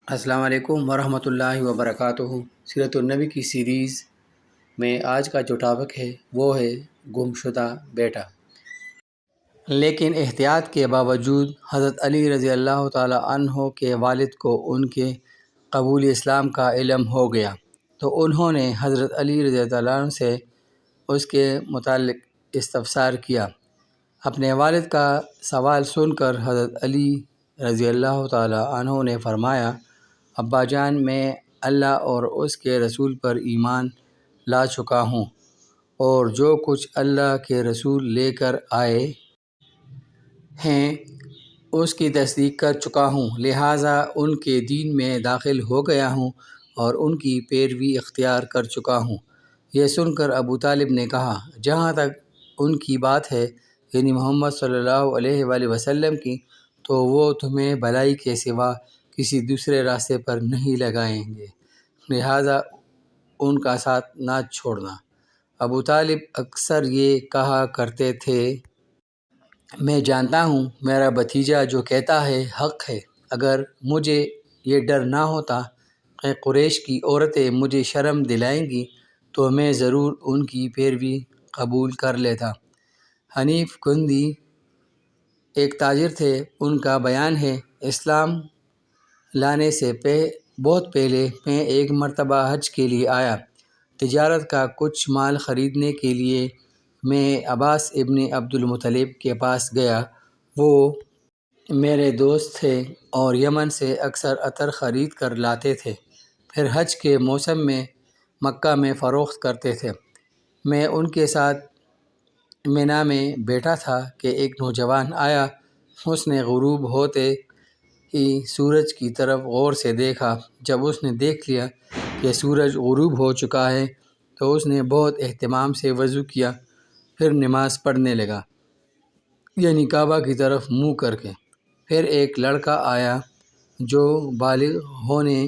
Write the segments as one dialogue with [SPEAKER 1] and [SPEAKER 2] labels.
[SPEAKER 1] السلام علیکم ورحمۃ اللہ وبرکاتہ۔ سیرت النبی کی سیریز میں آج کا جو ٹاپک ہے وہ ہے گمشدہ بیٹا۔ لیکن احتیاط کے باوجود حضرت علی رضی اللہ تعالی عنہ کے والد کو ان کے قبول اسلام کا علم ہو گیا، تو انہوں نے حضرت علی رضی اللہ عنہ سے اس کے متعلق استفسار کیا۔ اپنے والد کا سوال سن کر حضرت علی رضی اللہ تعالی عنہ نے فرمایا، ابا جان، میں اللہ اور اس کے رسول پر ایمان لا چکا ہوں، اور جو کچھ اللہ کے رسول لے کر آئے ہیں اس کی تصدیق کر چکا ہوں، لہٰذا ان کے دین میں داخل ہو گیا ہوں اور ان کی پیروی اختیار کر چکا ہوں۔ یہ سن کر ابو طالب نے کہا، جہاں تک ان کی بات ہے، یعنی محمد صلی اللہ علیہ وآلہ وسلم کی، تو وہ تمہیں بھلائی کے سوا کسی دوسرے راستے پر نہیں لگائیں گے، لہٰذا ان کا ساتھ نہ چھوڑنا۔ ابو طالب اکثر یہ کہا کرتے تھے، میں جانتا ہوں میرا بھتیجا جو کہتا ہے حق ہے، اگر مجھے یہ ڈر نہ ہوتا کہ قریش کی عورتیں مجھے شرم دلائیں گی تو میں ضرور ان کی پیروی قبول کر لیتا۔ حنیف کندی ایک تاجر تھے، ان کا بیان ہے، اسلام لانے سے بہت پہلے میں ایک مرتبہ حج کے لیے آیا۔ تجارت کا کچھ مال خریدنے کے لیے میں عباس ابن عبد المطلب کے پاس گیا۔ وہ میرے دوست تھے اور یمن سے اکثر عطر خرید کر لاتے تھے، پھر حج کے موسم میں مکہ میں فروخت کرتے تھے۔ میں ان کے ساتھ منا میں بیٹھا تھا کہ ایک نوجوان آیا۔ اس نے غروب ہوتے ہی سورج کی طرف غور سے دیکھا۔ جب اس نے دیکھ لیا کہ سورج غروب ہو چکا ہے تو اس نے بہت اہتمام سے وضو کیا، پھر نماز پڑھنے لگا، یعنی کعبہ کی طرف منہ کر کے۔ پھر ایک لڑکا آیا جو بالغ ہونے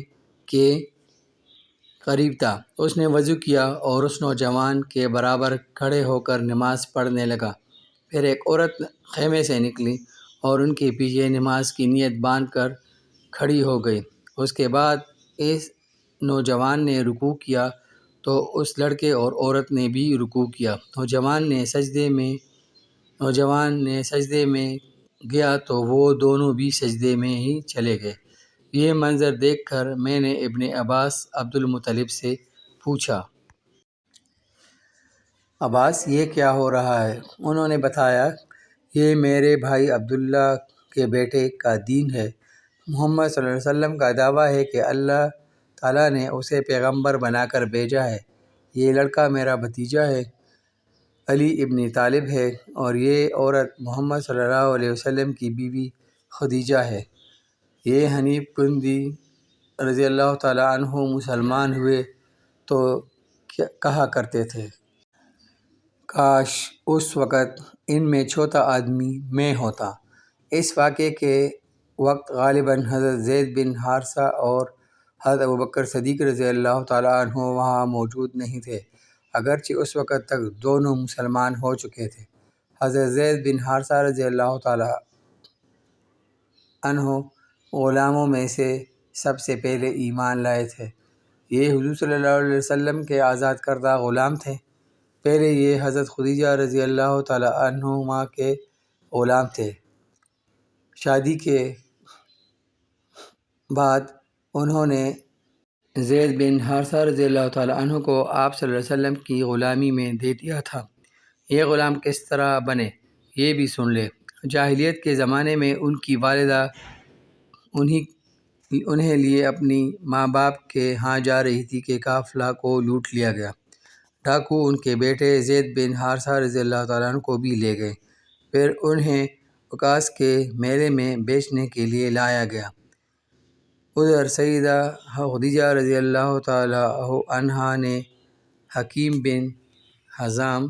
[SPEAKER 1] کے قریب تھا، اس نے وضو کیا اور اس نوجوان کے برابر کھڑے ہو کر نماز پڑھنے لگا۔ پھر ایک عورت خیمے سے نکلی اور ان کے پیچھے نماز کی نیت باندھ کر کھڑی ہو گئی۔ اس کے بعد اس نوجوان نے رکوع کیا تو اس لڑکے اور عورت نے بھی رکوع کیا۔ نوجوان نے سجدے میں گیا تو وہ دونوں بھی سجدے میں ہی چلے گئے۔ یہ منظر دیکھ کر میں نے ابن عباس عبد المطلب سے پوچھا، عباس، یہ کیا ہو رہا ہے؟ انہوں نے بتایا، یہ میرے بھائی عبداللہ کے بیٹے کا دین ہے۔ محمد صلی اللہ علیہ وسلم کا دعویٰ ہے کہ اللہ تعالیٰ نے اسے پیغمبر بنا کر بھیجا ہے۔ یہ لڑکا میرا بھتیجا ہے، علی ابن طالب ہے، اور یہ عورت محمد صلی اللہ علیہ وسلم کی بیوی خدیجہ ہے۔ یہ حنیف کندی رضی اللہ تعالیٰ عنہ مسلمان ہوئے تو کہا کرتے تھے، کاش اس وقت ان میں چھوٹا آدمی میں ہوتا۔ اس واقعے کے وقت غالباً حضرت زید بن حارثہ اور حضرت ابوبکر صدیق رضی اللہ تعالیٰ عنہ وہاں موجود نہیں تھے، اگرچہ اس وقت تک دونوں مسلمان ہو چکے تھے۔ حضرت زید بن حارثہ رضی اللہ تعالیٰ عنہ غلاموں میں سے سب سے پہلے ایمان لائے تھے۔ یہ حضور صلی اللہ علیہ وسلم کے آزاد کردہ غلام تھے۔ پہلے یہ حضرت خدیجہ رضی اللہ تعالیٰ عنہما کے غلام تھے۔ شادی کے بعد انہوں نے زید بن حارثہ رضی اللہ تعالیٰ عنہ کو آپ صلی اللہ علیہ وسلم کی غلامی میں دے دیا تھا۔ یہ غلام کس طرح بنے، یہ بھی سن لے۔ جاہلیت کے زمانے میں ان کی والدہ انہیں لیے اپنی ماں باپ کے ہاں جا رہی تھی کہ قافلہ کو لوٹ لیا گیا۔ ڈاکو ان کے بیٹے زید بن حارثہ رضی اللہ تعالیٰ عنہ کو بھی لے گئے، پھر انہیں عکاظ کے میلے میں بیچنے کے لیے لایا گیا۔ ادھر سیدہ خدیجہ رضی اللہ تعالیٰ عنہا نے حکیم بن حزام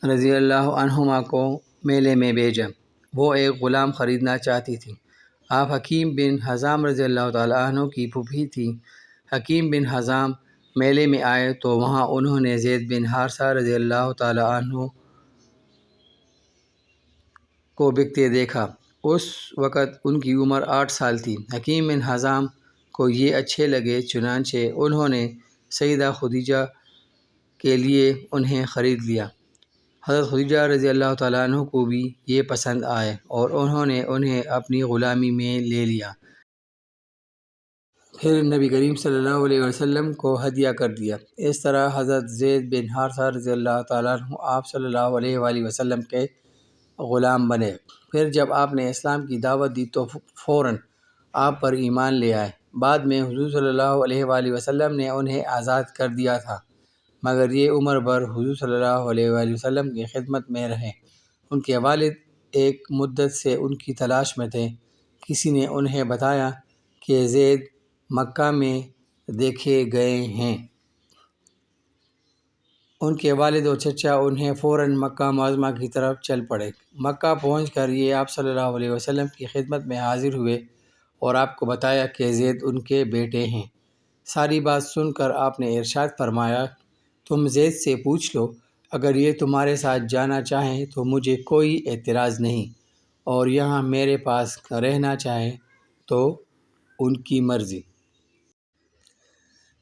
[SPEAKER 1] رضی اللہ عنہما کو میلے میں بھیجا۔ وہ ایک غلام خریدنا چاہتی تھی۔ آپ حکیم بن حزام رضی اللہ تعالیٰ عنہ کی پھوپھی تھیں۔ حکیم بن حزام میلے میں آئے تو وہاں انہوں نے زید بن حارثہ رضی اللہ تعالیٰ عنہ کو بکتے دیکھا۔ اس وقت ان کی عمر 8 سال تھی۔ حکیم بن حزام کو یہ اچھے لگے، چنانچہ انہوں نے سیدہ خدیجہ کے لیے انہیں خرید لیا۔ حضرت خدیجہ رضی اللہ تعالیٰ عنہ کو بھی یہ پسند آئے اور انہوں نے انہیں اپنی غلامی میں لے لیا۔ پھر نبی کریم صلی اللہ علیہ وسلم کو ہدیہ کر دیا۔ اس طرح حضرت زید بن حارثہ رضی اللہ تعالیٰ عنہ آپ صلی اللہ علیہ وآلہ وسلم کے غلام بنے۔ پھر جب آپ نے اسلام کی دعوت دی تو فوراً آپ پر ایمان لے آئے۔ بعد میں حضور صلی اللہ علیہ وآلہ وسلم نے انہیں آزاد کر دیا تھا، مگر یہ عمر بھر حضور صلی اللہ علیہ وآلہ وسلم کی خدمت میں رہے۔ ان کے والد ایک مدت سے ان کی تلاش میں تھے۔ کسی نے انہیں بتایا کہ زید مکہ میں دیکھے گئے ہیں۔ ان کے والد اور چچا انہیں فوراً مکہ معظمہ کی طرف چل پڑے۔ مکہ پہنچ کر یہ آپ صلی اللہ علیہ وسلم کی خدمت میں حاضر ہوئے اور آپ کو بتایا کہ زید ان کے بیٹے ہیں۔ ساری بات سن کر آپ نے ارشاد فرمایا، تم زید سے پوچھ لو، اگر یہ تمہارے ساتھ جانا چاہیں تو مجھے کوئی اعتراض نہیں، اور یہاں میرے پاس رہنا چاہیں تو ان کی مرضی۔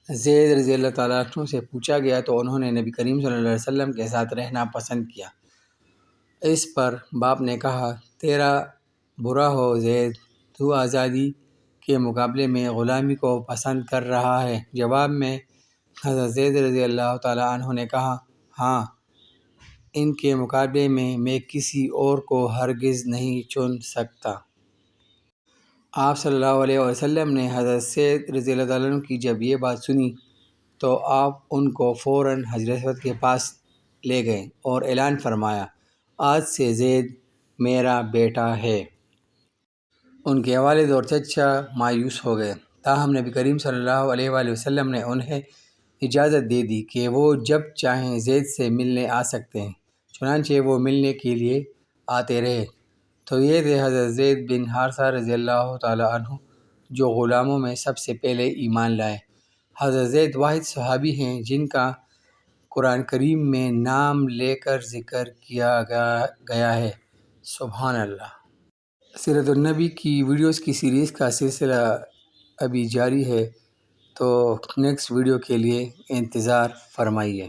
[SPEAKER 1] زید رضی اللہ تعالیٰ عنہ سے پوچھا گیا تو انہوں نے نبی کریم صلی اللہ علیہ وسلم کے ساتھ رہنا پسند کیا۔ اس پر باپ نے کہا، تیرا برا ہو زید، تو آزادی کے مقابلے میں غلامی کو پسند کر رہا ہے۔ جواب میں حضرت زید رضی اللہ تعالیٰ عنہ نے کہا، ہاں، ان کے مقابلے میں کسی اور کو ہرگز نہیں چن سکتا۔ آپ صلی اللہ علیہ وسلم نے حضرت زید رضی اللہ تعالیٰ عنہ کی جب یہ بات سنی تو آپ ان کو فوراً حجر اسود کے پاس لے گئے اور اعلان فرمایا، آج سے زید میرا بیٹا ہے۔ ان کے والد اور چچا مایوس ہو گئے، تاہم نبی کریم صلی اللہ علیہ وآلہ وسلم نے انہیں اجازت دے دی کہ وہ جب چاہیں زید سے ملنے آ سکتے ہیں۔ چنانچہ وہ ملنے کے لیے آتے رہے۔ تو یہ تھے حضرت زید بن حارثہ رضی اللہ تعالیٰ عنہ، جو غلاموں میں سب سے پہلے ایمان لائے۔ حضرت زید واحد صحابی ہیں جن کا قرآن کریم میں نام لے کر ذکر کیا گیا ہے۔ سبحان اللہ۔ سیرت النبی کی ویڈیوز کی سیریز کا سلسلہ ابھی جاری ہے، تو نیکسٹ ویڈیو کے لیے انتظار فرمائیے۔